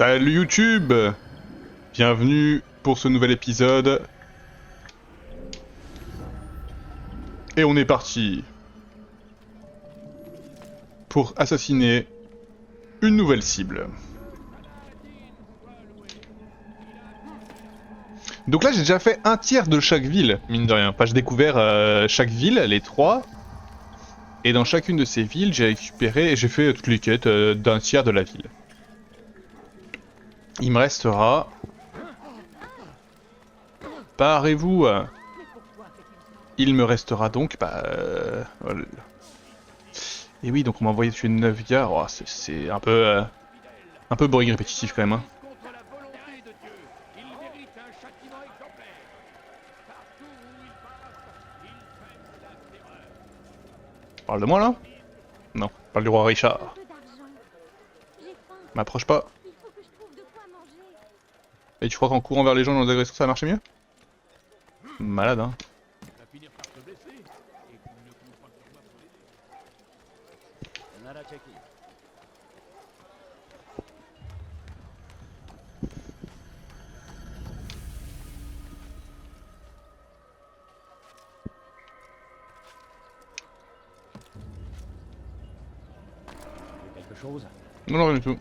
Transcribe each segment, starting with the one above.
Salut YouTube! Bienvenue pour ce nouvel épisode. Et on est parti pour assassiner une nouvelle cible. Donc là j'ai déjà fait un tiers de chaque ville, mine de rien. Enfin j'ai découvert chaque ville, les 3. Et dans chacune de ces villes j'ai récupéré et j'ai fait toutes les quêtes d'un tiers de la ville. Il me restera... Parez-vous. Il me restera donc... voilà. Et oui, donc on m'a envoyé tuer 9 gars. Oh, c'est un peu boring répétitif quand même. Hein. Parle de moi là? Non, parle du roi Richard. M'approche pas. Et tu crois qu'en courant vers les gens dans les agresseurs ça va marcher mieux? Malade hein. Quelque chose? Non, rien du tout.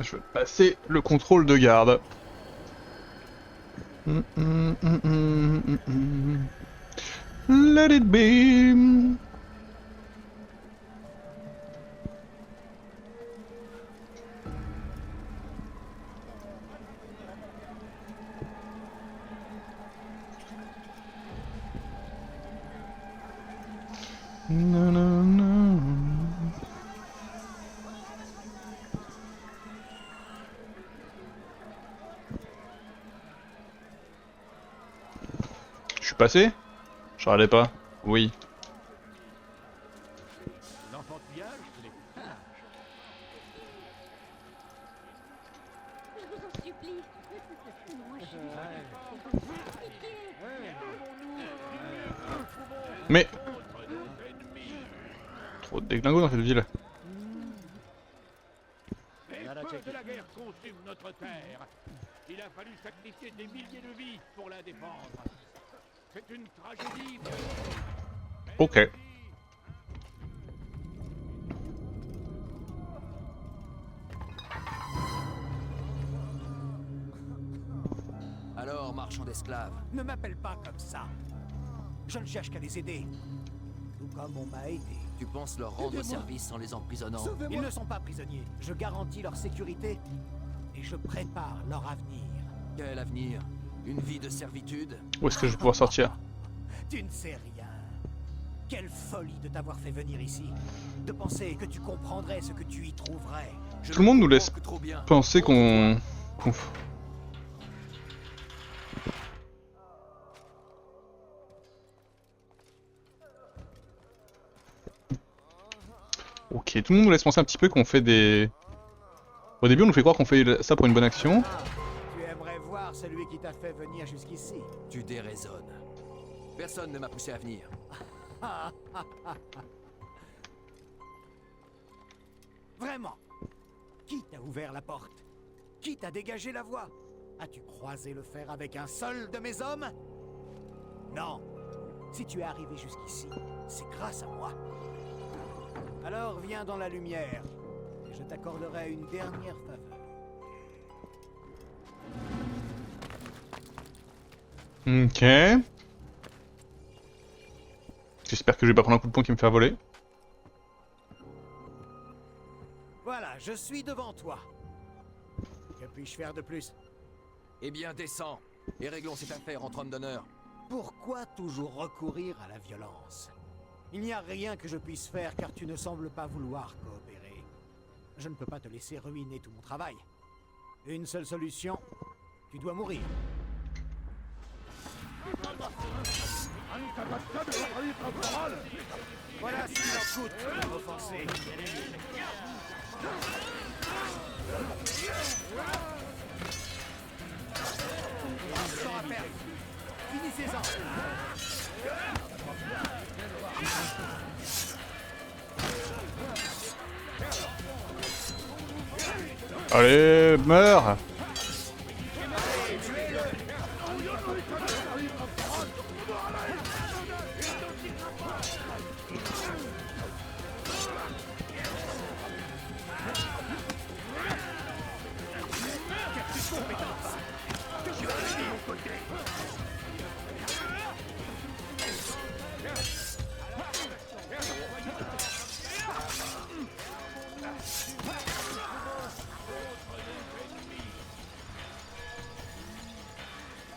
Je vais passer le contrôle de garde. Let it be. No, no, no. Je suis passé? Je regardais pas. Oui. L'enfantillage, les... Je vous en supplie. Moi, je suis Mais... Trop de déglingos dans cette ville. Les feux de la guerre consume notre terre. Il a fallu sacrifier des milliers de vies pour la défendre. C'est une tragédie. Ok. Alors, marchand d'esclaves, Ne m'appelle pas comme ça. Je ne cherche qu'à les aider. Tout comme on m'a aidé. tu penses leur rendre Aidez-moi. service en les emprisonnant? Ils ne sont pas prisonniers. Je garantis leur sécurité et je prépare leur avenir. Quel avenir? Une vie de servitude? Où est-ce que je vais pouvoir sortir? Tu ne sais rien. Quelle folie de t'avoir fait venir ici. De penser que tu comprendrais ce que tu y trouverais. Je Tout le monde ne nous laisse comprends que trop bien. penser qu'on... Ok, tout le monde nous laisse penser un petit peu qu'on fait des... Au début on nous fait croire qu'on fait ça pour une bonne action. Tu aimerais voir celui qui t'a fait venir jusqu'ici. Tu déraisonnes. Personne ne m'a poussé à venir. Vraiment? Qui t'a ouvert la porte? Qui t'a dégagé la voie? As-tu croisé le fer avec un seul de mes hommes? Non. Si tu es arrivé jusqu'ici, c'est grâce à moi. Alors viens dans la lumière, et je t'accorderai une dernière faveur. Ok. J'espère que je vais pas prendre un coup de poing qui me fait voler. Voilà, je suis devant toi. Que puis-je faire de plus? Eh bien, descends et réglons cette affaire entre hommes d'honneur. Pourquoi toujours recourir à la violence? Il n'y a rien que je puisse faire car tu ne sembles pas vouloir coopérer. Je ne peux pas te laisser ruiner tout mon travail. Une seule solution, tu dois mourir. Voilà ce qu'il en coûte de m'offenser. Temps à perdre. Finissez-en. Allez, meurs!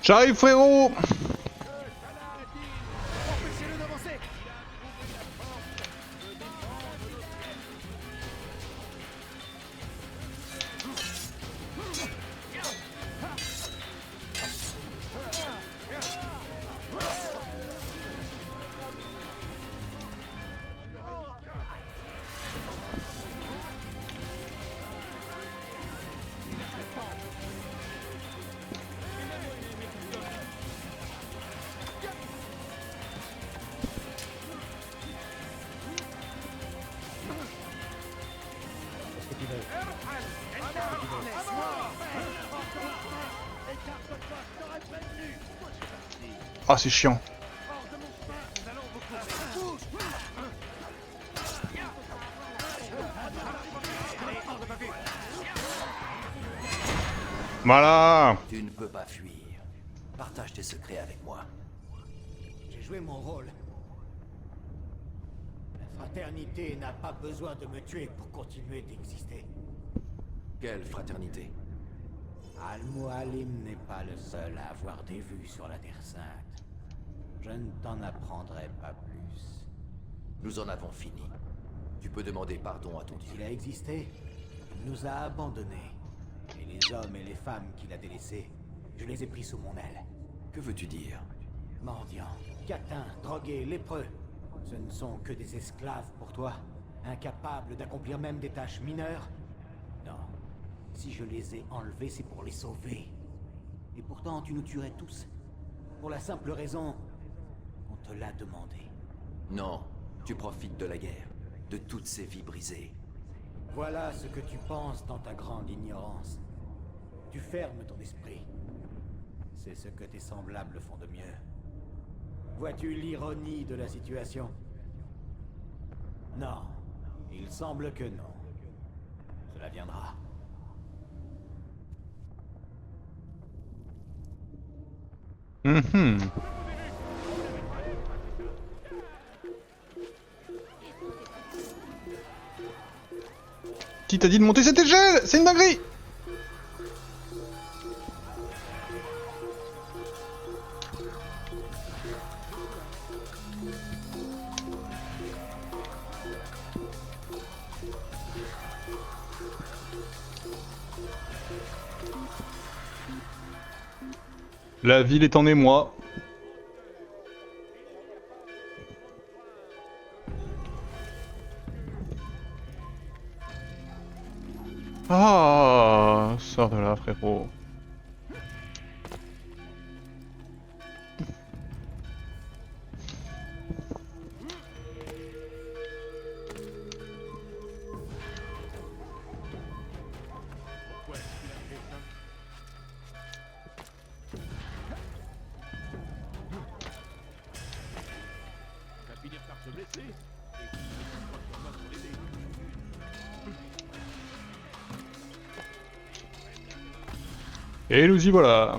J'arrive, frérot! Empêchez-le d'avancer. Ah, c'est chiant. Voilà. Tu ne peux pas fuir. Partage tes secrets avec moi. J'ai joué mon rôle. La fraternité n'a pas besoin de me tuer pour continuer d'exister. Quelle fraternité? Al-Mualim n'est pas le seul à avoir des vues sur la Terre Sainte. Je ne t'en apprendrai pas plus. Nous en avons fini. Tu peux demander pardon à ton Dieu. Il a existé, il nous a abandonnés. Et les hommes et les femmes qu'il a délaissés, je les ai pris sous mon aile. Que veux-tu dire? Mendiants, catins, drogués, lépreux. Ce ne sont que des esclaves pour toi, incapables d'accomplir même des tâches mineures. Non. Si je les ai enlevés, c'est pour les sauver. Et pourtant, tu nous tuerais tous. Pour la simple raison qu'on te l'a demandé. Non, tu profites de la guerre, de toutes ces vies brisées. Voilà ce que tu penses dans ta grande ignorance. Tu fermes ton esprit. C'est ce que tes semblables font de mieux. Vois-tu l'ironie de la situation? Non. Il semble que non. Cela viendra. Qui t'a dit de monter cette échelle? C'est une dinguerie! La ville est en émoi. Ah, sors de là, frérot. Va finir par se blesser. Et qui croit sur moi pour l'aider. Et nous y voilà.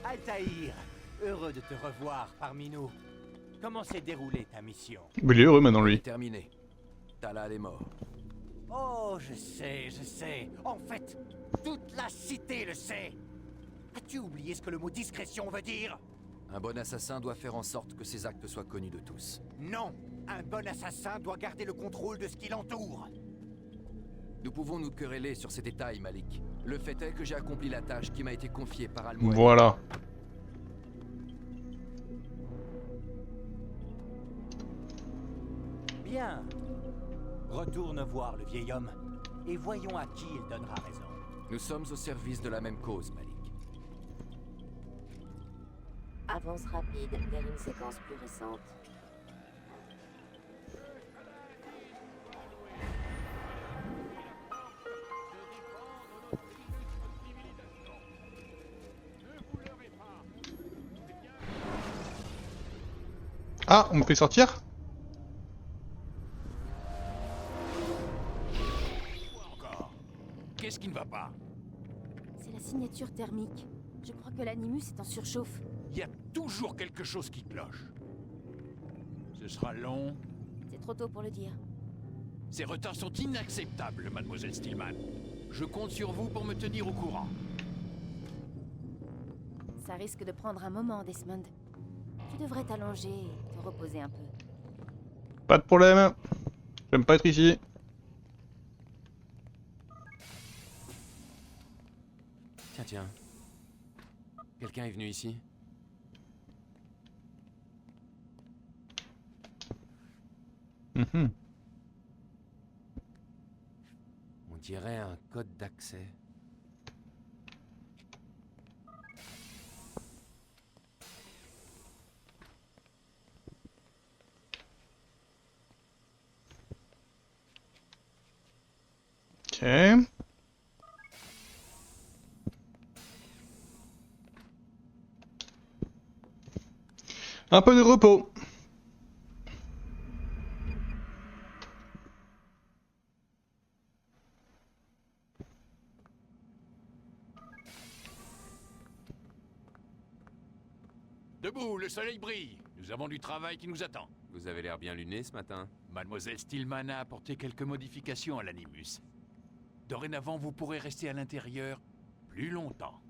Altaïr, heureux de te revoir parmi nous. Comment s'est déroulée ta mission? Il est heureux maintenant, C'est lui. terminé. Talal est mort. Oh, je sais. En fait, toute la cité le sait. As-tu oublié ce que le mot discrétion veut dire? Un bon assassin doit faire en sorte que ses actes soient connus de tous. Non, un bon assassin doit garder le contrôle de ce qui l'entoure. Nous pouvons nous quereller sur ces détails, Malik. Le fait est que j'ai accompli la tâche qui m'a été confiée par Al-Mualim. Voilà. Bien. Retourne voir le vieil homme et voyons à qui il donnera raison. Nous sommes au service de la même cause, Malik. Avance rapide vers une séquence plus récente. Ah, on me fait sortir? Encore. Qu'est-ce qui ne va pas? C'est la signature thermique. Je crois que l'animus est en surchauffe. Il y a toujours quelque chose qui cloche. Ce sera long. C'est trop tôt pour le dire. Ces retards sont inacceptables, mademoiselle Stillman. Je compte sur vous pour me tenir au courant. Ça risque de prendre un moment, Desmond. Tu devrais t'allonger et te reposer un peu. Pas de problème. J'aime pas être ici. Tiens, tiens. Quelqu'un est venu ici? Mhm. On dirait un code d'accès. Ok. Un peu de repos. Debout, le soleil brille. Nous avons du travail qui nous attend. Vous avez l'air bien luné ce matin. Mademoiselle Stillman a apporté quelques modifications à l'animus. Dorénavant, vous pourrez rester à l'intérieur plus longtemps.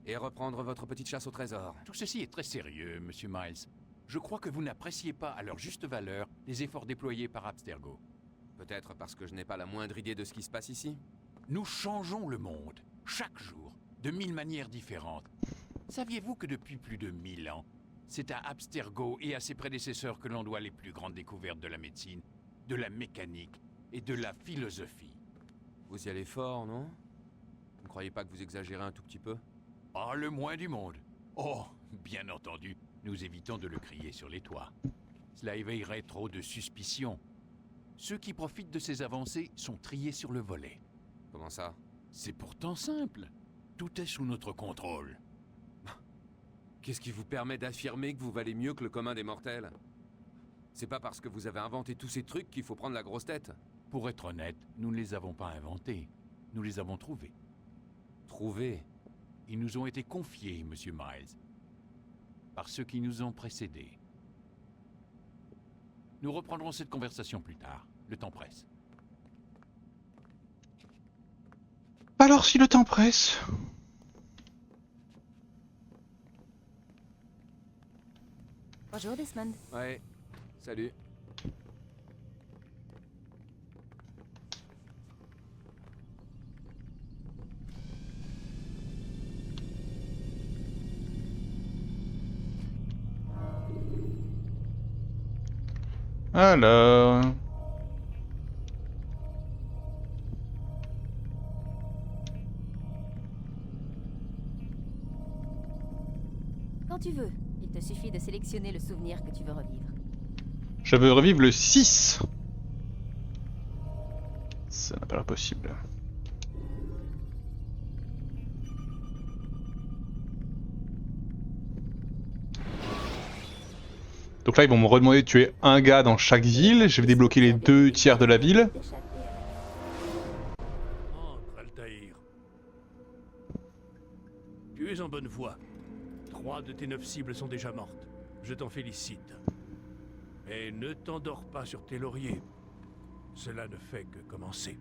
Et reprendre votre petite chasse au trésor. Tout ceci est très sérieux, Monsieur Miles. Je crois que vous n'appréciez pas à leur juste valeur les efforts déployés par Abstergo. Peut-être parce que je n'ai pas la moindre idée de ce qui se passe ici. Nous changeons le monde, chaque jour, de 1000 manières différentes. Saviez-vous que depuis plus de 1000 ans, c'est à Abstergo et à ses prédécesseurs que l'on doit les plus grandes découvertes de la médecine, de la mécanique et de la philosophie? Vous y allez fort, non? Vous ne croyez pas que vous exagérez un tout petit peu? Pas le moins du monde. Oh, bien entendu, nous évitons de le crier sur les toits. Cela éveillerait trop de suspicions. Ceux qui profitent de ces avancées sont triés sur le volet. Comment ça? C'est pourtant simple. Tout est sous notre contrôle. Qu'est-ce qui vous permet d'affirmer que vous valez mieux que le commun des mortels? C'est pas parce que vous avez inventé tous ces trucs qu'il faut prendre la grosse tête. Pour être honnête, nous ne les avons pas inventés. Nous les avons trouvés. Trouvés? Ils nous ont été confiés, Monsieur Miles, par ceux qui nous ont précédés. Nous reprendrons cette conversation plus tard. Le temps presse. Alors si le temps presse. Bonjour, Desmond. Ouais. Salut. Alors... Quand tu veux. Il te suffit de sélectionner le souvenir que tu veux revivre. Je veux revivre le 6. Ça n'a pas l'air possible. Donc là, ils vont me redemander de tuer un gars dans chaque ville. Je vais débloquer les 2 tiers de la ville. Entre, Altaïr. Tu es en bonne voie. 3 de tes 9 cibles sont déjà mortes. Je t'en félicite. Mais ne t'endors pas sur tes lauriers. Cela ne fait que commencer.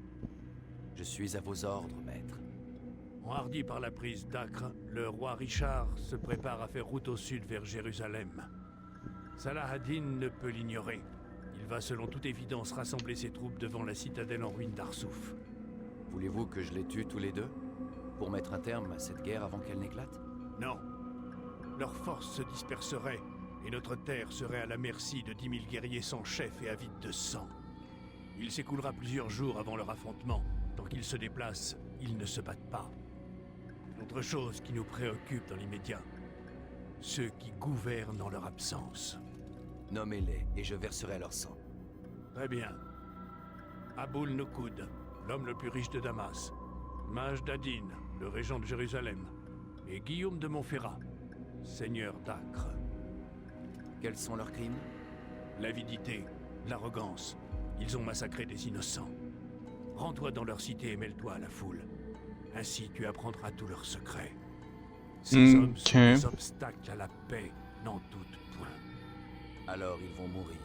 Je suis à vos ordres, maître. Enhardi par la prise d'Acre, le roi Richard se prépare à faire route au sud vers Jérusalem. Salah ad-Din ne peut l'ignorer. Il va selon toute évidence rassembler ses troupes devant la citadelle en ruine d'Arsouf. Voulez-vous que je les tue tous les deux? Pour mettre un terme à cette guerre avant qu'elle n'éclate? Non. Leurs forces se disperseraient, et notre terre serait à la merci de 10 000 guerriers sans chef et avides de sang. Il s'écoulera plusieurs jours avant leur affrontement. Tant qu'ils se déplacent, ils ne se battent pas. Autre chose qui nous préoccupe dans l'immédiat, ceux qui gouvernent en leur absence. Nommez-les, et je verserai leur sang. Très bien. Aboul Nokoud, l'homme le plus riche de Damas. Majd ad-Din, le régent de Jérusalem. Et Guillaume de Montferrat, seigneur d'Acre. Quels sont leurs crimes? L'avidité, l'arrogance. Ils ont massacré des innocents. Rends-toi dans leur cité et mêle-toi à la foule. Ainsi tu apprendras tous leurs secrets. Ces hommes sont des obstacles à la paix, n'en doute point. Alors ils vont mourir.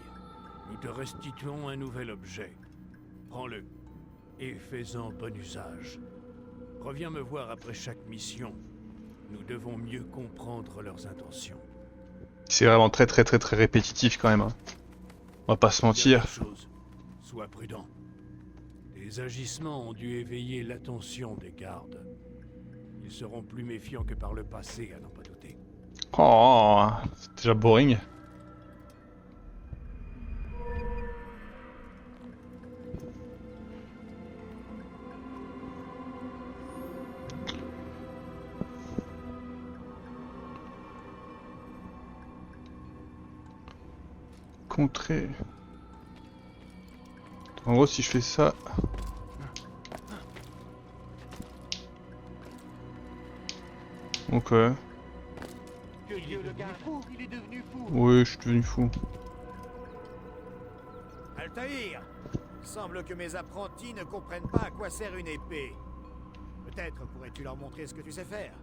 Nous te restituons un nouvel objet. Prends-le et fais-en bon usage. Reviens me voir après chaque mission. Nous devons mieux comprendre leurs intentions. C'est vraiment très répétitif quand même. Hein. On va pas se mentir. Dernière chose, sois prudent. Tes agissements ont dû éveiller l'attention des gardes. Ils seront plus méfiants que par le passé, à n'en pas douter. Oh, c'est déjà boring. Contrer. En gros, si je fais ça. Ok. Oui, je suis devenu fou. Altaïr, il semble que mes apprentis ne comprennent pas à quoi sert une épée. Peut-être pourrais-tu leur montrer ce que tu sais faire.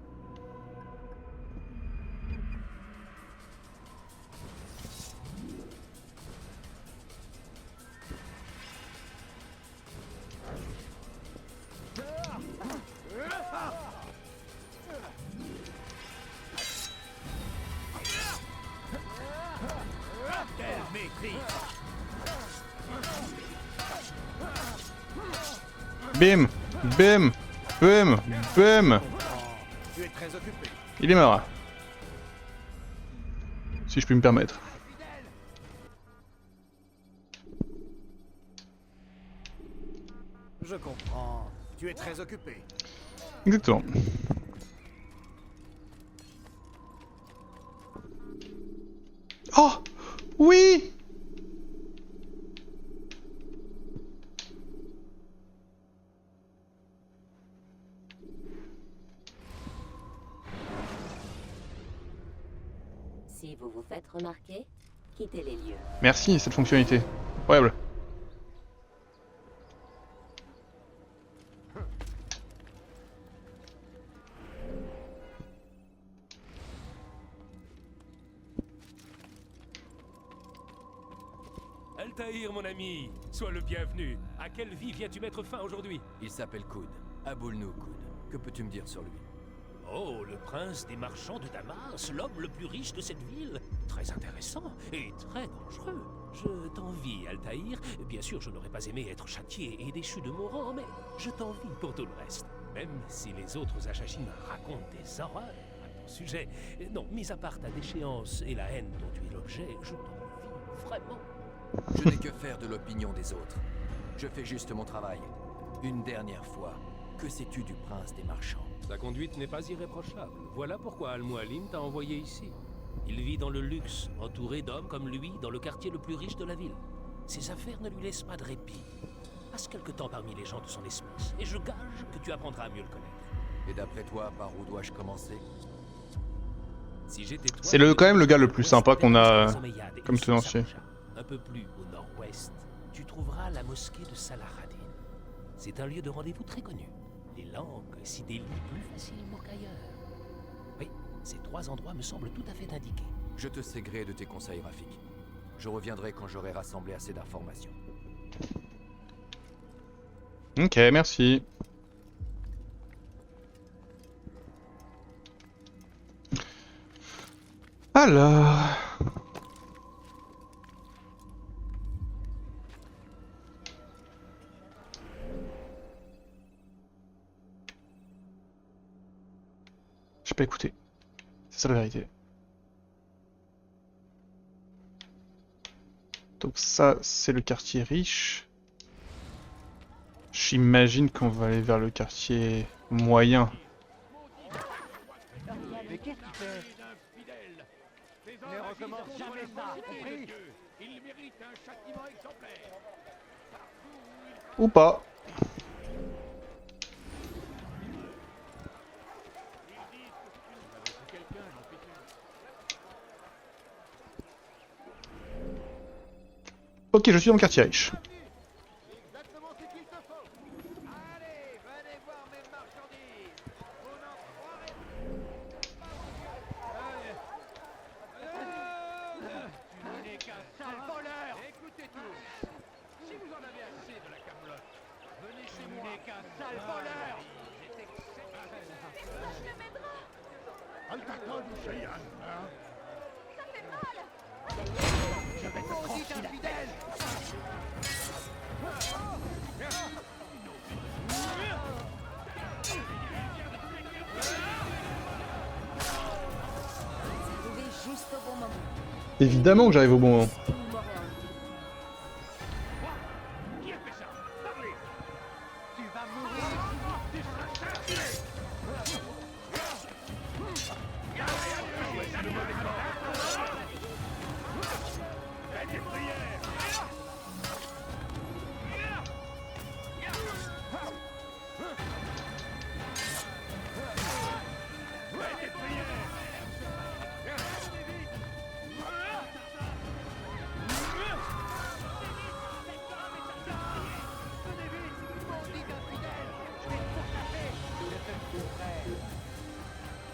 Quelle maîtrise! Bim, bim, bim, bim. Tu es très occupé. Il est mort. Si je puis me permettre. Je comprends. Tu es très occupé. Exactement. Oh oui. Si vous vous faites remarquer, quittez les lieux. Merci cette fonctionnalité. Incroyable. Altaïr, mon ami, sois le bienvenu. À quelle vie viens-tu mettre fin aujourd'hui? Il s'appelle Koud. Aboulnou Koud. Que peux-tu me dire sur lui? Oh, le prince des marchands de Damas, l'homme le plus riche de cette ville. Très intéressant et très dangereux. Je t'envie, Altaïr. Bien sûr, je n'aurais pas aimé être châtié et déchu de mon rang, mais je t'envie pour tout le reste. Même si les autres Achachim racontent des horreurs à ton sujet. Non, mis à part ta déchéance et la haine dont tu es l'objet, je t'envie vraiment. Je n'ai que faire de l'opinion des autres. Je fais juste mon travail. Une dernière fois, que sais-tu du prince des marchands? Sa conduite n'est pas irréprochable. Voilà pourquoi Al-Mualim t'a envoyé ici. Il vit dans le luxe, entouré d'hommes comme lui, dans le quartier le plus riche de la ville. Ses affaires ne lui laissent pas de répit. Passe quelque temps parmi les gens de son espèce, et je gage que tu apprendras à mieux le connaître. Et d'après toi, par où dois-je commencer? Si j'étais toi, C'est quand même le gars le plus sympa qu'on a comme tenancier. Un peu plus au nord-ouest, tu trouveras la mosquée de Salahadin. C'est un lieu de rendez-vous très connu. Les langues s'y délient plus facilement qu'ailleurs. Oui, ces trois endroits me semblent tout à fait indiqués. Je te sais gré de tes conseils, Rafik. Je reviendrai quand j'aurai rassemblé assez d'informations. Ok, merci. Alors... J'ai pas écouté. C'est ça la vérité. Donc ça, c'est le quartier riche. J'imagine qu'on va aller vers le quartier moyen. Mais qu'est-ce qu'il fait? Ne recommence jamais ça, compris? Ou pas. Ok, je suis dans le quartier riche. Exactement ce qu'il te faut. Allez, venez voir mes marchandises. Vous n'en croirez pas. Tu n'es qu'un sale voleur. Écoutez tous. Si vous en avez assez de la camelote, venez chez moi. Tu n'es qu'un sale voleur. Je vais te trancher la tête. Arrivé juste au bon moment. Évidemment que j'arrive au bon moment. Tout m'aurait enlevé. Qui a fait ça? Parlez. Tu vas mourir. Tu seras cherché. Faites des prières. Faites des prières. Venez vite, bandit infidèle. Je vais te pourchasser. Je te le trouverai.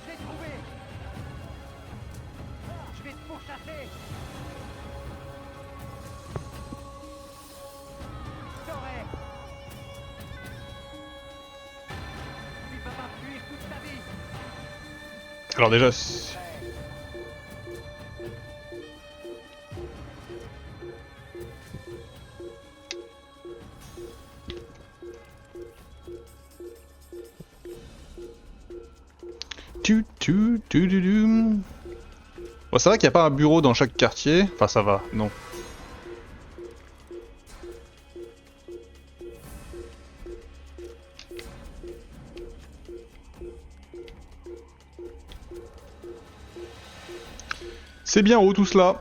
Je l'ai trouvé. Je vais te pourchasser. T'aurais. Tu vas pas fuir toute ta vie. Alors déjà... Bon, ça va qu'il n'y a pas un bureau dans chaque quartier. Enfin, ça va, non. C'est bien haut tout cela.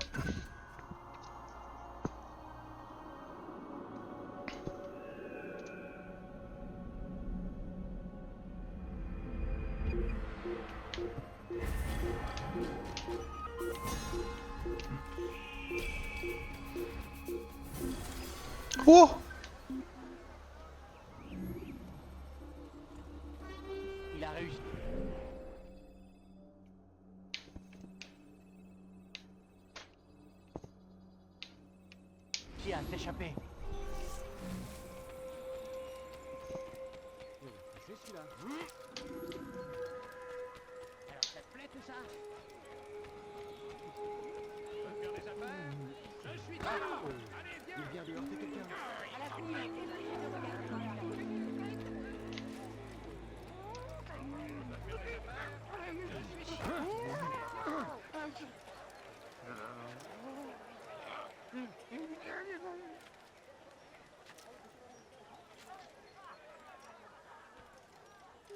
Oh! Il a réussi. Qui a s'échappé? C'est celui-là. Alors ça te plaît tout ça? Tu veux faire des affaires? Je suis là. Allez, viens. Il vient de heurter quelqu'un. À la fille, essayez de regarder.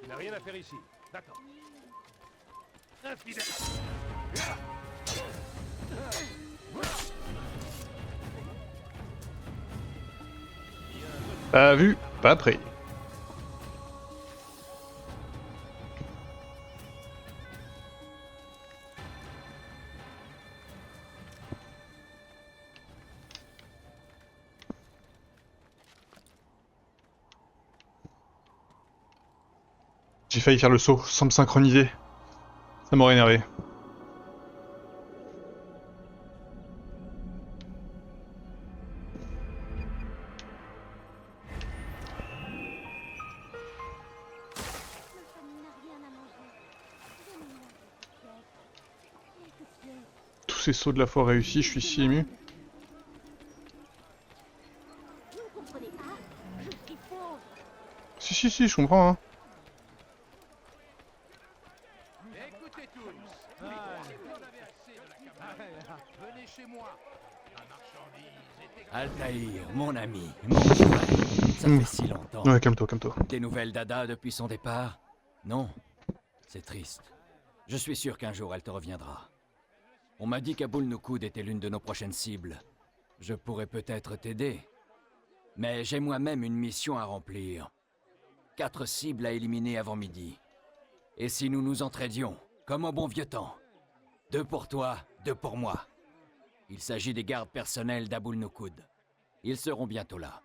Il n'a rien à faire ici. D'accord. Infidèle. Pas vu, pas prêt. J'ai failli faire le saut sans me synchroniser. Ça m'aurait énervé. Tous ces sauts de la fois réussis, je suis si ému. Si, je comprends, hein. Écoutez tous. Si vous en avez assez de la camarade, venez chez moi. La marchandise est Altaïr, mon ami, mon frère, ça fait si longtemps. Ouais, calme-toi, calme-toi. Des nouvelles d'Ada depuis son départ? Non. C'est triste. Je suis sûr qu'un jour elle te reviendra. On m'a dit qu'Aboul Noukoud était l'une de nos prochaines cibles. Je pourrais peut-être t'aider. Mais j'ai moi-même une mission à remplir. 4 cibles à éliminer avant midi. Et si nous nous entraidions, comme au bon vieux temps? 2 pour toi, 2 pour moi. Il s'agit des gardes personnels d'Aboul Noukoud. Ils seront bientôt là.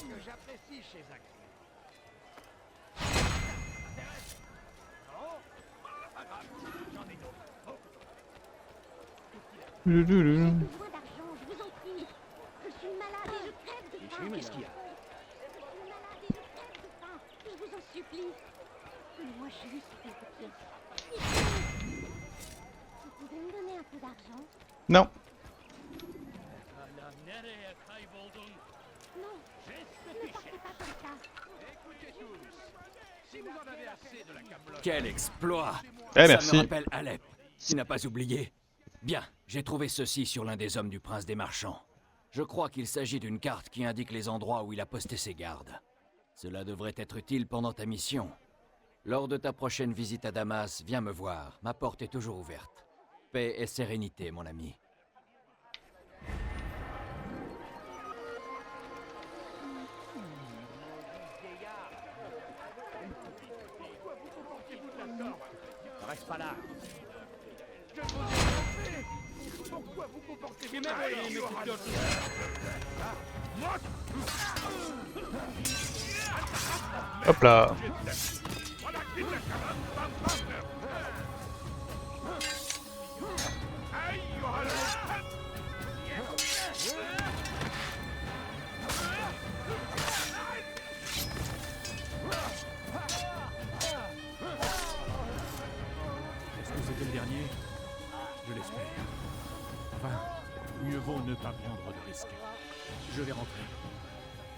Que j'apprécie chez un client. Besoin d'argent, je vous en prie. Je suis malade et je crève de faim. Qu'est-ce qu'il y a? Je suis malade et je crève de faim. Je vous en supplie. Donnez-moi juste quelques pièces. Vous pouvez me donner un peu d'argent? Non. Non. Ne partez pas comme ça. Quel exploit! Eh, Ça merci. me rappelle Alep. Tu n'as pas oublié? Bien, j'ai trouvé ceci sur l'un des hommes du prince des marchands. Je crois qu'il s'agit d'une carte qui indique les endroits où il a posté ses gardes. Cela devrait être utile pendant ta mission. Lors de ta prochaine visite à Damas, viens me voir. Ma porte est toujours ouverte. Paix et sérénité, mon ami. Reste pas là. Pourquoi vous comportez bien? Hop là. Est-ce que c'était le dernier? Je l'espère. Enfin, mieux vaut ne pas prendre de risques. Je vais rentrer.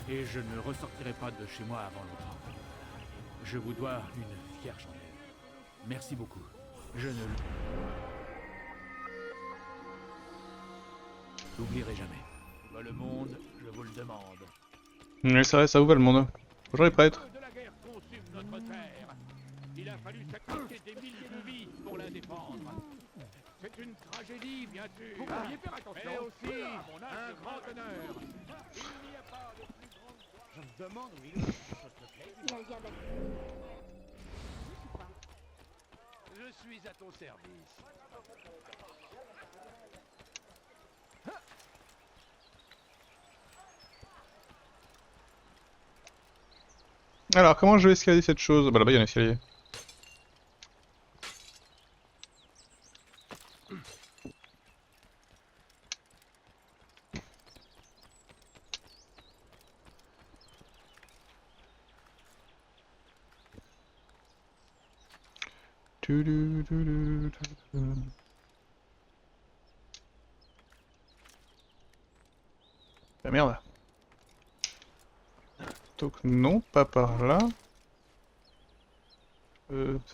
Et je ne ressortirai pas de chez moi avant longtemps. Je vous dois une fière chandelle. Merci beaucoup. Je ne l'oublierai jamais. Où va le monde, je vous le demande. Oui, c'est vrai, ça où va le monde? Bonjour les prêtres. De la guerre consume notre terre. Il a fallu sacrifier des milliers de vies pour la défendre. C'est une tragédie, bien sûr. Vous pourriez faire attention. Mais aussi un grand honneur. Il n'y a pas de plus grande joie. Je me demande où il est. Il a le diable. Je suis à ton service. Alors, comment je vais escalader cette chose? Bah là-bas, il y a un escalier. Ah merde. Donc non, pas par là.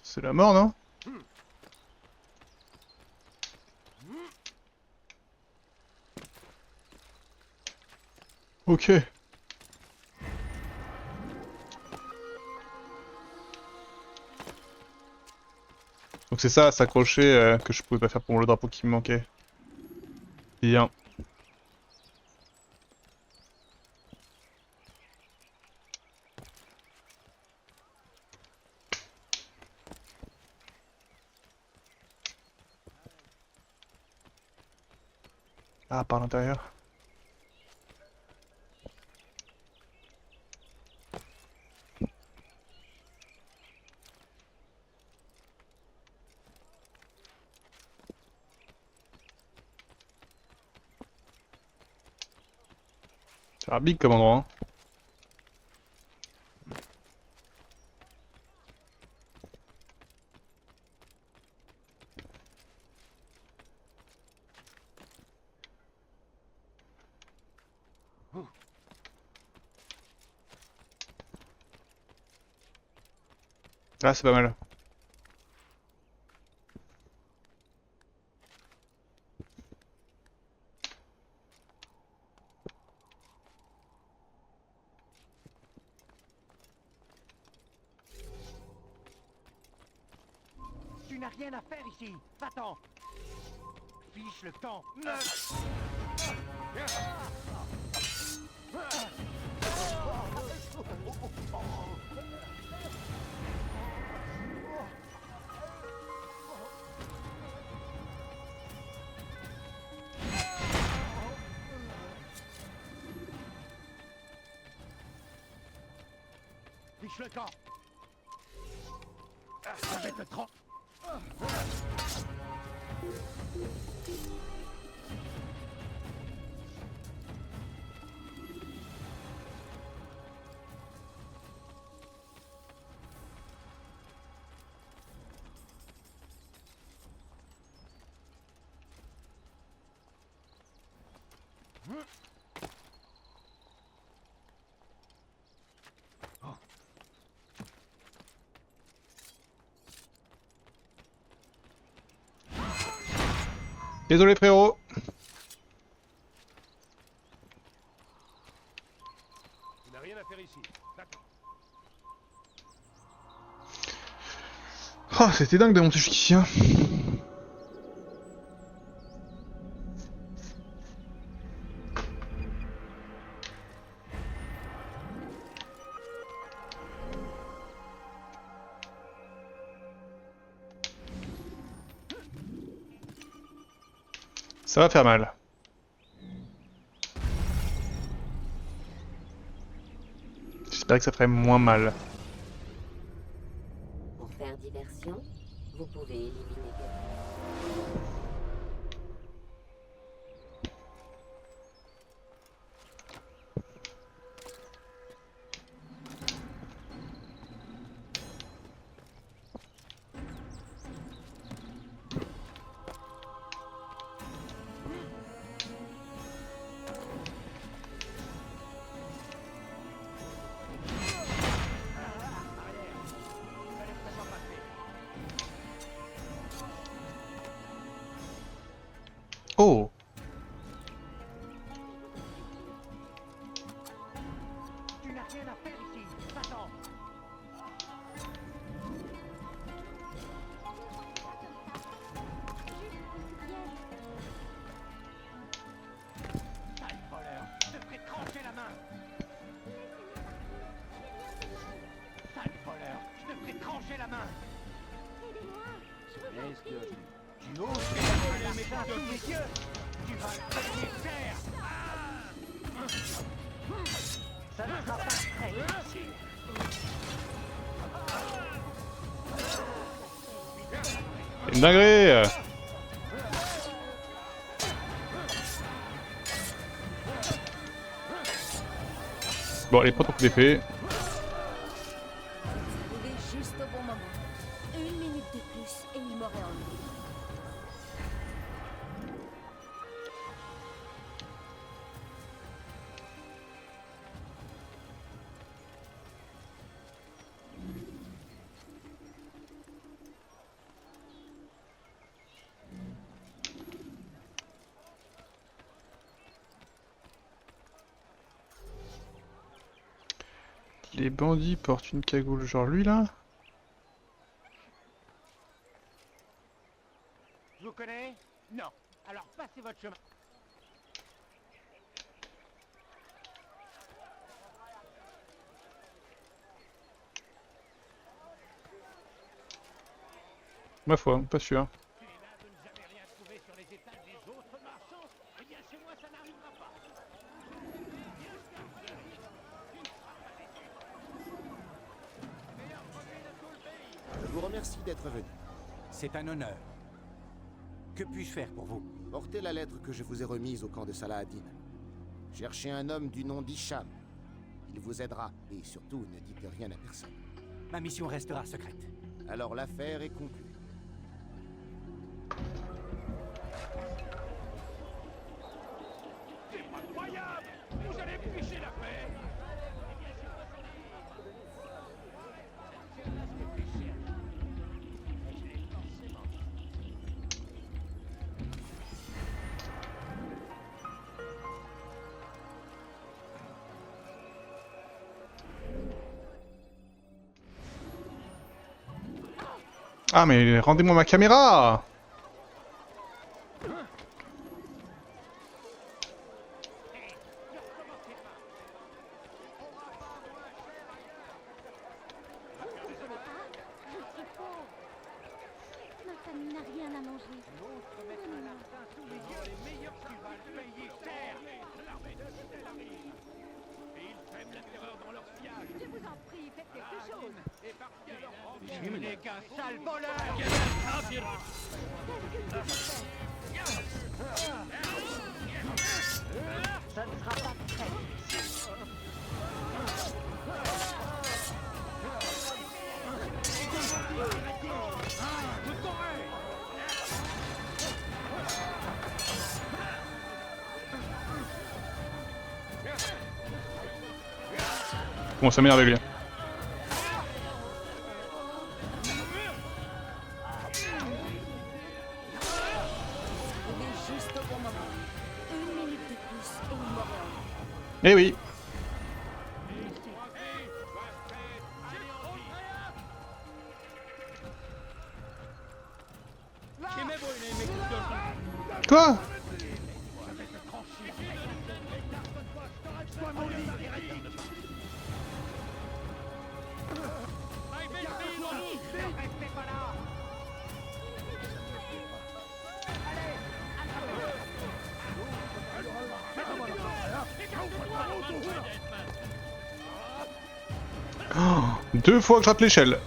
C'est la mort, non? Ok. Donc c'est ça, à s'accrocher que je pouvais pas faire pour le drapeau qui me manquait. Bien. Ah, par l'intérieur. C'est un big comme endroit. Hein. Ah, c'est pas mal. n'as rien à faire ici. Va-t'en. Fiche le camp. Fiche le camp. Je vais te tremper. Désolé frérot. Tu n'as rien à faire ici. D'accord. Oh, c'était dingue de monter jusqu'ici, hein. Ça va faire mal. J'espère que ça ferait moins mal. Pour faire diversion, vous pouvez éliminer Oh! Tu n'as rien à faire ici. Va-t'en. Sale voleur, je te ferai trancher la main. Sale voleur, je te ferai trancher la main. Aidez-moi. Tu oses dégager la médaille sous mes yeux. Tu vas le payer cher. Ça ne sera pas très difficile. C'est une dinguerie! Bon, allez, pas trop d'effet. Arrivé juste au bon moment. 1 minute de plus et il m'aurait enlevé. Les bandits portent une cagoule, genre lui là? Je vous connais? Non. Alors passez votre chemin. Ma foi, pas sûr. Tu es là de ne jamais rien trouver sur les étals des autres marchands? Eh bien, chez moi, ça n'arrivera pas. Je vous remercie d'être venu. C'est un honneur. Que puis-je faire pour vous? Portez la lettre que je vous ai remise au camp de Salah-ad-Din. Cherchez un homme du nom d'Hicham. Il vous aidera. Et surtout, ne dites rien à personne. Ma mission restera secrète. Alors l'affaire est conclue. C'est incroyable! Vous allez me ficher la paix! Ah mais rendez-moi ma caméra! Ma famille n'a rien à manger. Je vous en prie, faites quelque chose. Tu n'es qu'un sale voleur. Ça ne sera pas prêt. Comment ça m'énerve lui. Juste au bon moment. 1 minute de plus et il mourra. Eh oui. Quoi? Oh, 2 fois que je rate l'échelle.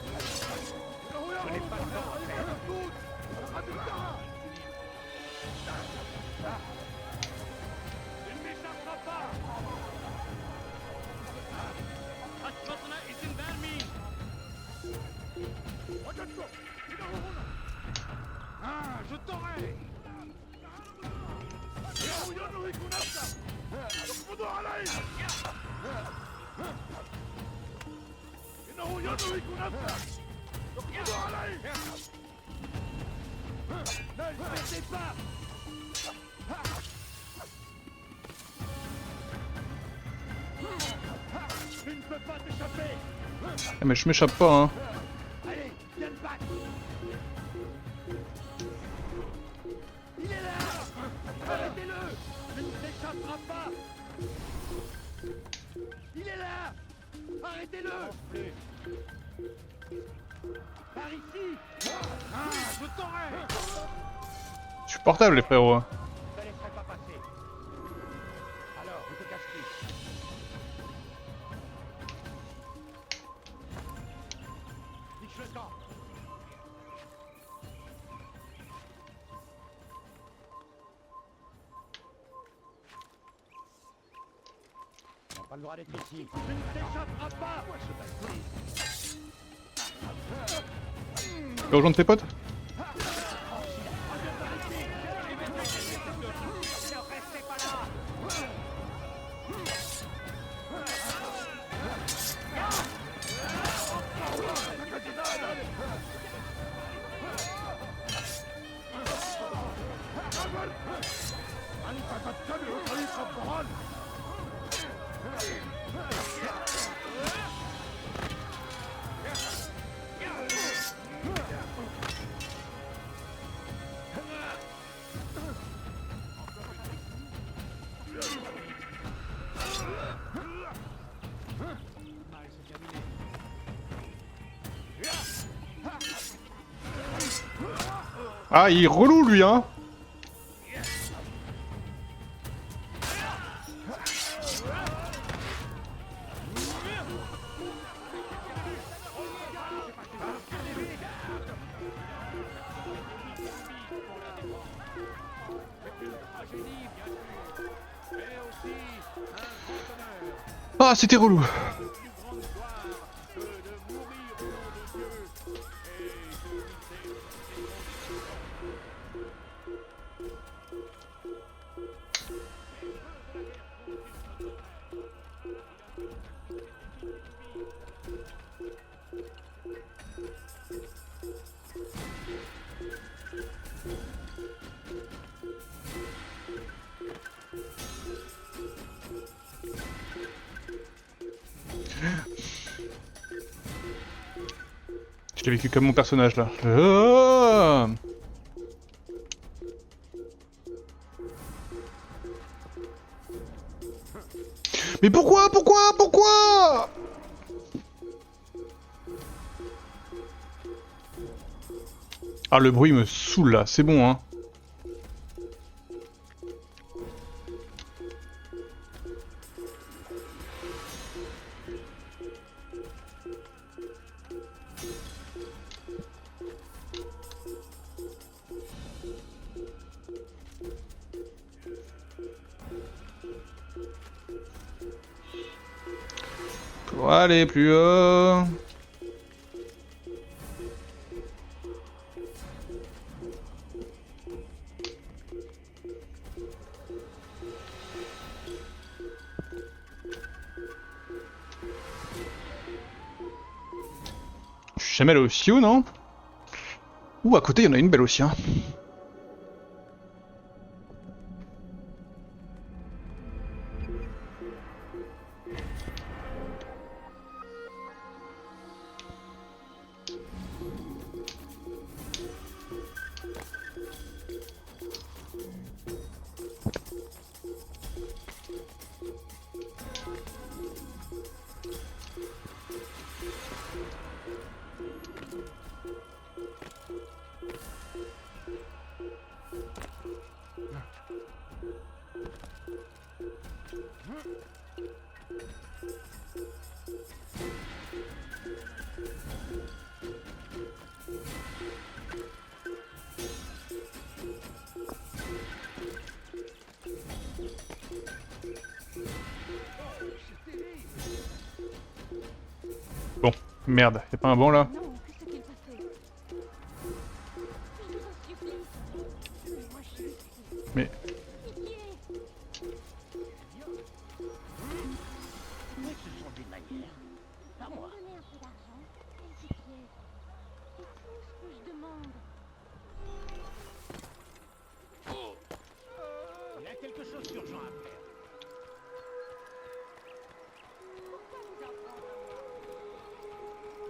Ah, mais je m'échappe pas, hein. Supportable les frérots. Hein. Pas le droit d'être ici. Tu ne t'échapperas pas. Tu peux rejoindre tes potes? Ah, il est relou lui, hein. Ah, c'était relou. Je l'ai vécu comme mon personnage là. Ah. Mais pourquoi? Ah, le bruit me saoule là, c'est bon hein. Pour aller plus haut. Je suis jamais allé aussi haut, non? Ouh, à côté, il y en a une belle aussi, hein. Bon, merde, y'a pas un banc là? Non, que s'est-il passé? Je vous en supplie. Moi, je suis ici. Mais... Pitié. Mais ce sont des manières. Pas moi. Donnez un peu d'argent. Pitié. C'est tout ce que je demande. Il y a quelque chose d'urgent à faire.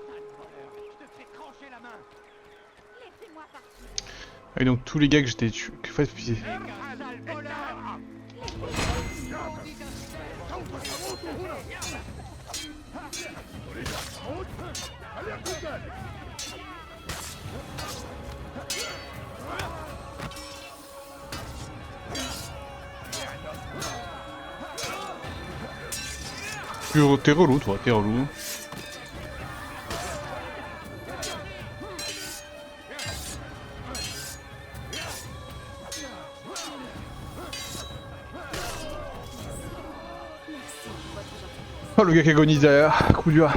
Sale voleur, je te fais trancher la main. Laissez-moi partir. Ah oui, donc tous les gars que j'étais tué... Que fait Sale voleur. T'es relou, toi, t'es relou. Oh, le gars qui agonise derrière, coup dur.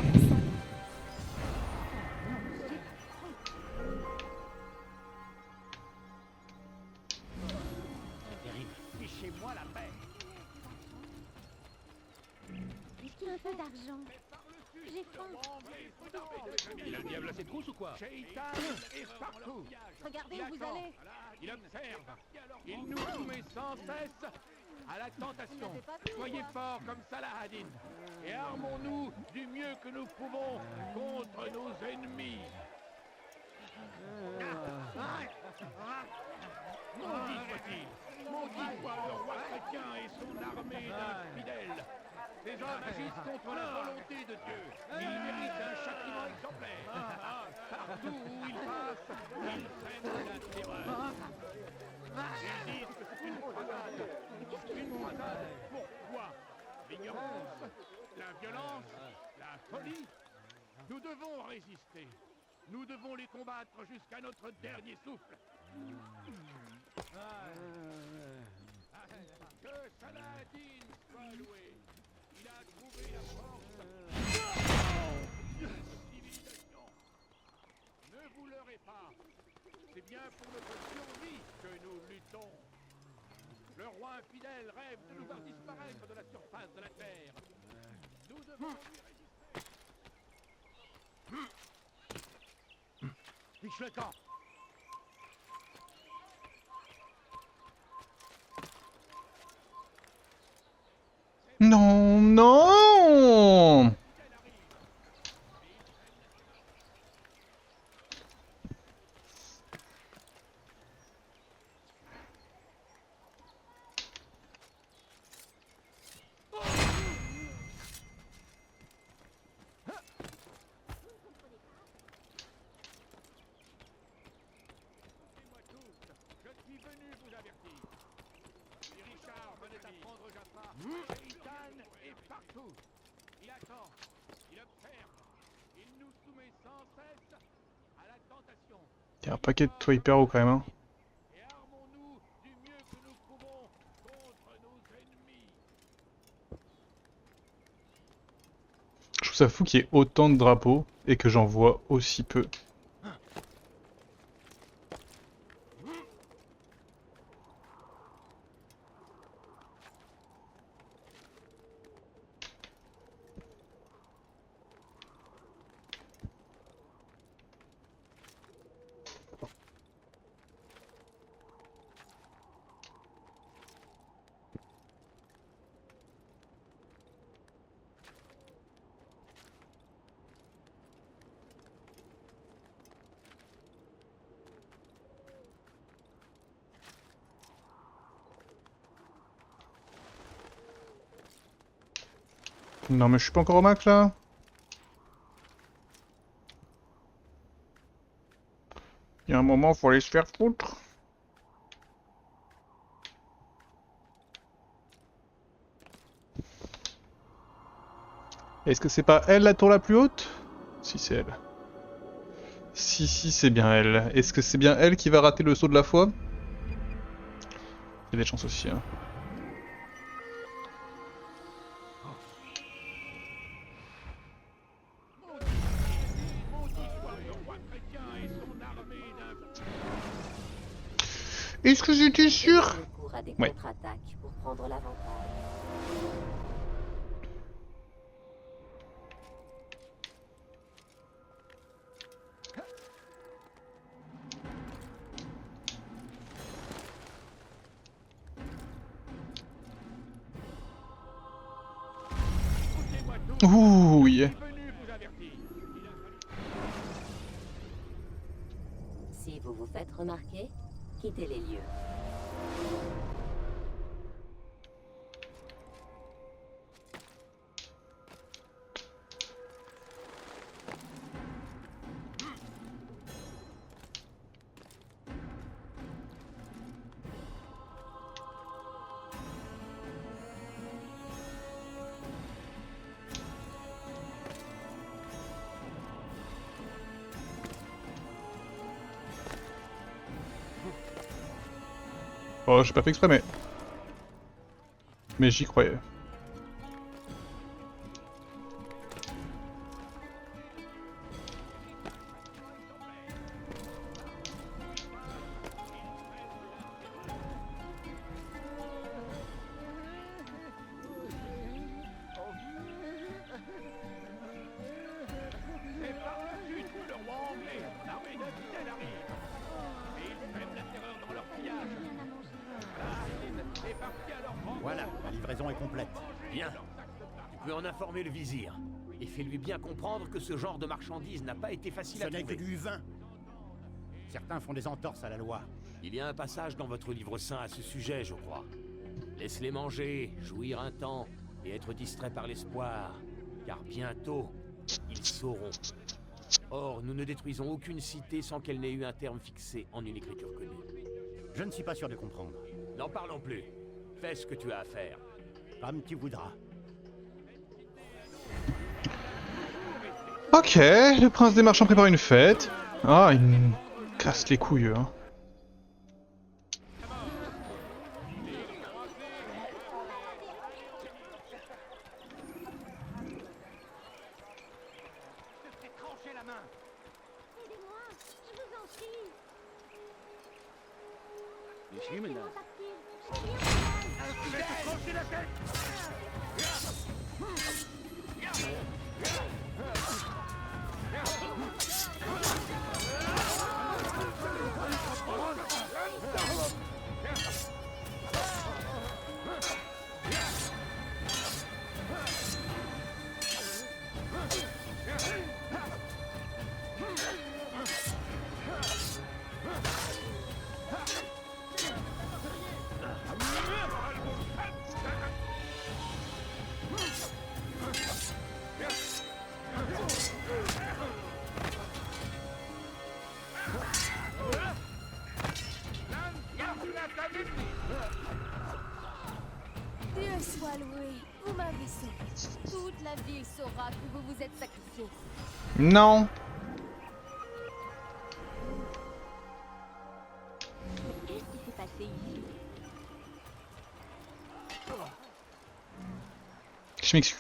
Fichez-moi la paix. Un peu d'argent. J'ai faim. Il a le diable à ses trousses ou quoi? Shaitan est partout. Regardez où vous allez. Il observe. Il nous soumet sans cesse à la tentation. Soyez forts comme Saladin et armons-nous du mieux que nous pouvons contre nos ennemis. Maudit soit-il! Maudit soit le roi chrétien et son armée d'infidèles! Ces hommes agissent contre la volonté de Dieu. Ils méritent un châtiment exemplaire. Partout où ils passent, ils sèment la terreur. Ils disent que c'est une croisade. Une croisade. Pourquoi? L'ignorance, la violence, la folie. Nous devons résister. Nous devons les combattre jusqu'à notre dernier souffle. Que Saladin soit loué. Il a trouvé la force de notre civilisation. Ne vous leurrez pas. C'est bien pour notre survie que nous luttons. Le roi infidèle rêve de nous voir disparaître de la surface de la terre. Nous devons lui résister. Fiche le camp. Non, non! Il y a un paquet de toits hyper haut quand même. Hein. Je trouve ça fou qu'il y ait autant de drapeaux et que j'en vois aussi peu. Non mais je suis pas encore au max là. Il y a un moment, faut aller se faire foutre. Est-ce que c'est pas elle la tour la plus haute? Si c'est elle. Si c'est bien elle. Est-ce que c'est bien elle qui va rater le saut de la foi? Il y a des chances aussi hein. Est-ce que j'étais sûr? Ouais. Pour prendre l'avantage. Ouh, yeah. Si vous vous faites remarquer, quittez les lieux. Oh, j'ai pas fait exprès, mais j'y croyais. Voilà, la livraison est complète. Bien. Tu peux en informer le vizir. Et fais-lui bien comprendre que ce genre de marchandise n'a pas été facile à Ce n'est que trouver. du vin. Certains font des entorses à la loi. Il y a un passage dans votre livre saint à ce sujet, je crois. Laisse-les manger, jouir un temps, et être distrait par l'espoir. Car bientôt, ils sauront. Or, nous ne détruisons aucune cité sans qu'elle n'ait eu un terme fixé en une écriture connue. Je ne suis pas sûr de comprendre. N'en parlons plus. Fais ce que tu as à faire. Comme tu voudras. Ok, le prince des marchands prépare une fête. Ah, il me casse les couilles, hein. Aidez-moi, je vous en prie. Laissez-moi là. Vous m'avez sauvé. Toute la ville saura que vous vous êtes sacrifié. Non. Qu'est-ce qui s'est passé ici? Je m'excuse.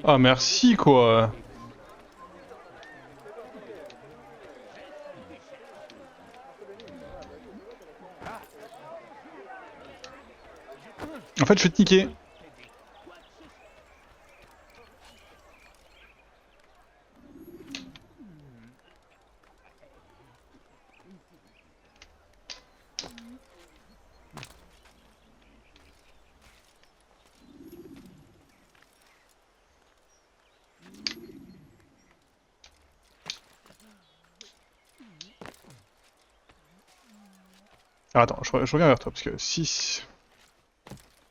Ah merci quoi. En fait je vais te niquer. Alors attends, je reviens vers toi parce que si...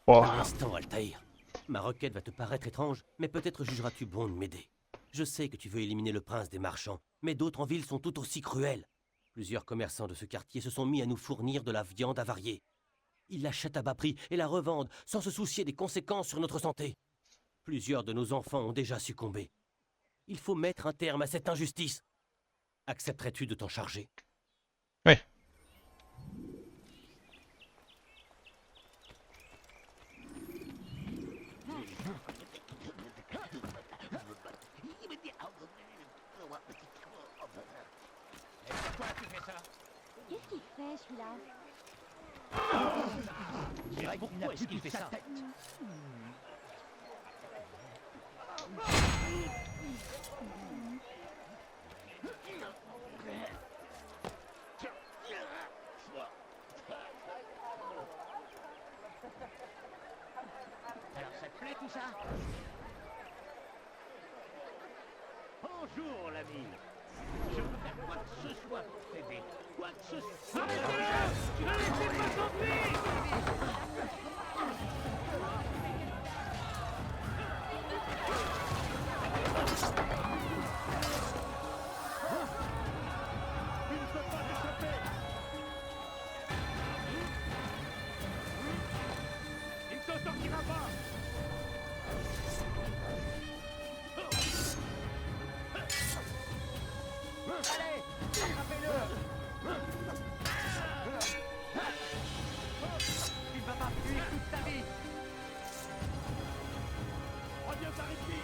Oh. Un instant, Altaïr. Ma requête va te paraître étrange, mais peut-être jugeras-tu bon de m'aider. Je sais que tu veux éliminer le prince des marchands, mais d'autres en ville sont tout aussi cruels. Plusieurs commerçants de ce quartier se sont mis à nous fournir de la viande avariée. Ils l'achètent à bas prix et la revendent sans se soucier des conséquences sur notre santé. Plusieurs de nos enfants ont déjà succombé. Il faut mettre un terme à cette injustice. Accepterais-tu de t'en charger? Ouais. Qu'est-ce qu'il fait celui-là? Pourquoi est-ce qu'il fait ça? Alors ça te plaît tout ça? Bonjour l'ami. Je peux faire quoi que ce soit pour t'aider. Quoi que ce soit. Ne laissez pas tomber! Tu ne peux pas t'échapper! Il ne t'en sortira pas! Allez, attrapez-le! Il va pas fuir toute sa vie! Reviens par ici!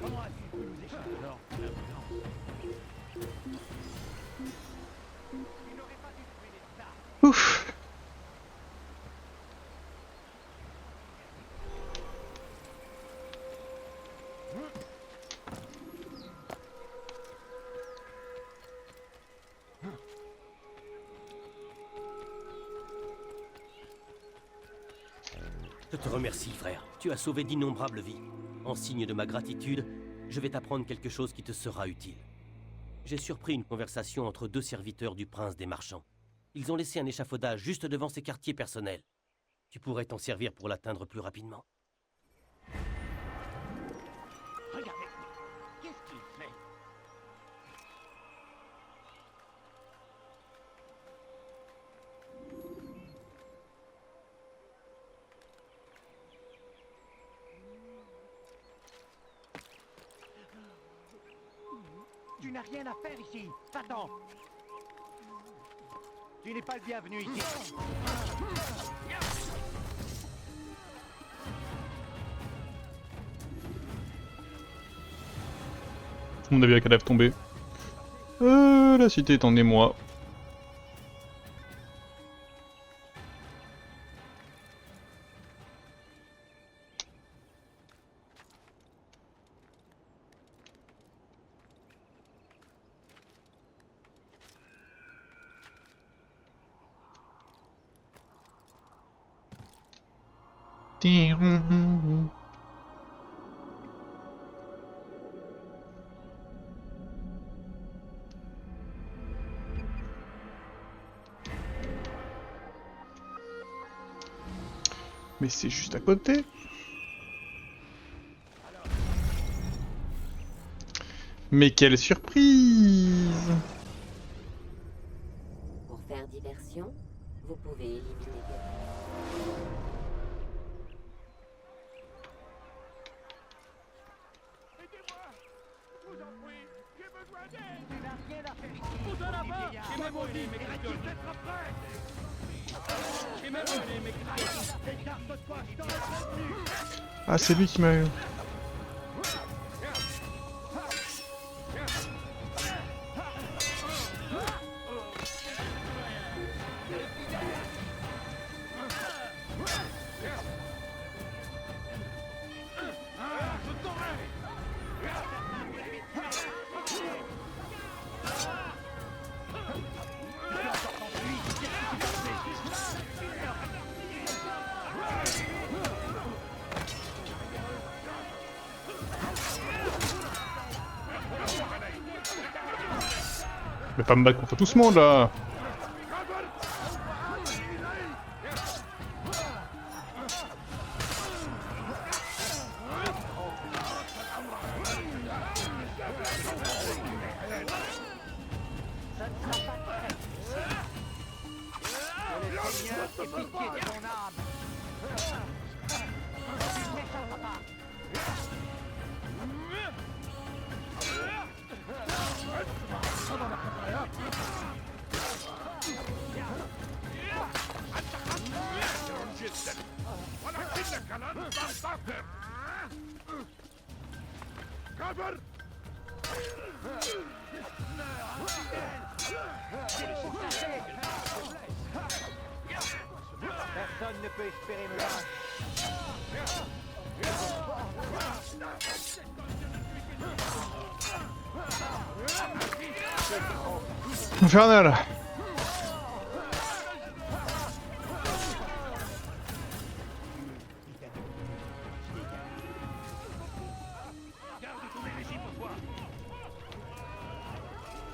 Comment as-tu pu nous échapper? Non, il n'aurait pas dû tuer ça! Ouf. Je te remercie, frère. Tu as sauvé d'innombrables vies. En signe de ma gratitude, je vais t'apprendre quelque chose qui te sera utile. J'ai surpris une conversation entre deux serviteurs du prince des marchands. Ils ont laissé un échafaudage juste devant ses quartiers personnels. Tu pourrais t'en servir pour l'atteindre plus rapidement. Regardez! Qu'est-ce qu'il fait? Tu n'as rien à faire ici. Va-t'en. Tu n'es pas le bienvenu ici. On a vu la cadavre tomber. La cité est en émoi. Mais c'est juste à côté. Mais quelle surprise! Pour faire diversion, vous pouvez éliminer Ah, c'est lui qui m'a eu. Je vais pas me battre contre tout ce monde là. Personne ne peut espérer me vaincre. Infernal.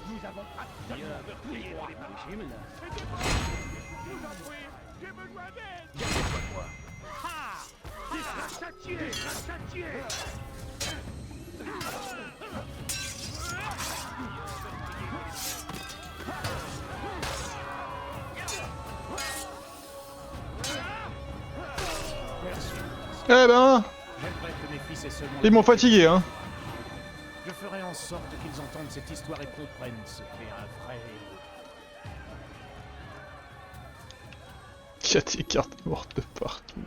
Nous avons absolument prié pour les marchands. J'ai besoin d'aide. Gardez-toi de moi. Ha! Châtier, châtier. Eh ben, J'aimerais que mes fils aient seulement... ils m'ont fatigué, hein. Je ferai en sorte qu'ils entendent cette histoire et comprennent ce qu'est un vrai héros. Il y a des cartes mortes de partout.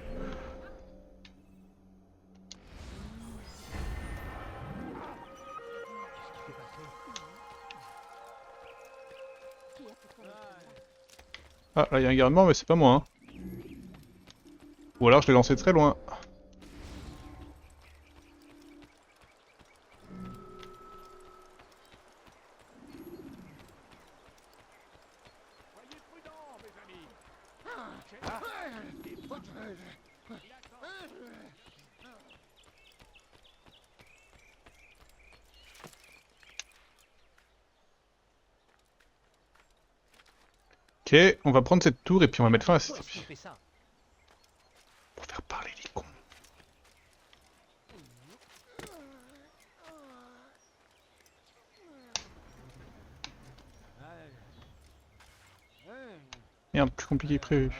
Ah, là il y a un garde mort, mais c'est pas moi. Hein. Ou alors je l'ai lancé très loin. Ok, on va prendre cette tour et puis on va mettre fin à cette épée. Pour faire parler les cons. Merde, plus compliqué que prévu.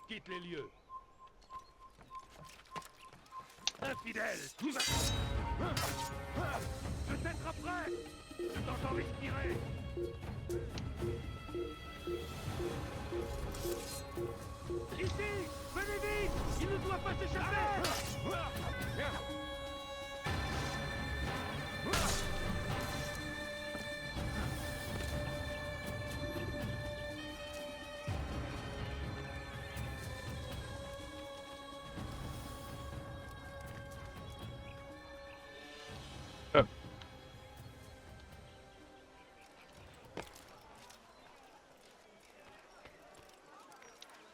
Quitte les lieux. Infidèle, vous je t'attraperai. Je t'entends respirer. Ici, venez vite. Il ne doit pas s'échapper.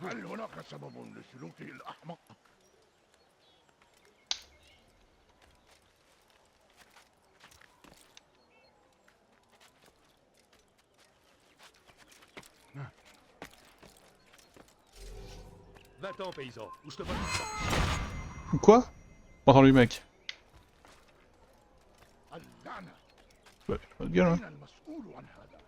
هل هناك سبب لسلوكه الأحمق؟ Va-t'en, paysan, ou je te vole. Quoi? Entendu, mec. اللعنة Ouais, pas de gueule, hein. أين المسؤول عن هذا؟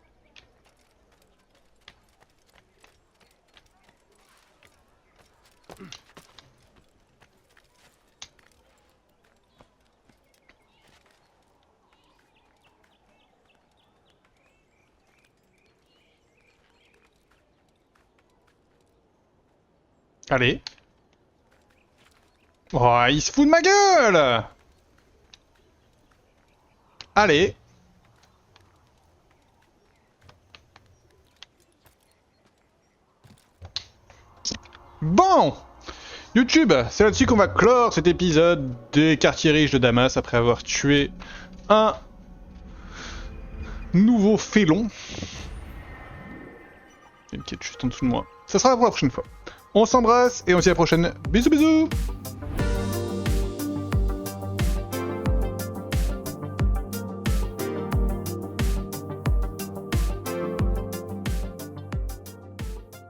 Allez. Oh, il se fout de ma gueule! Allez. Bon! YouTube, c'est là-dessus qu'on va clore cet épisode des quartiers riches de Damas après avoir tué un nouveau félon. Il y a une quête juste en dessous de moi. Ça sera pour la prochaine fois. On s'embrasse et on se dit à la prochaine. Bisous bisous!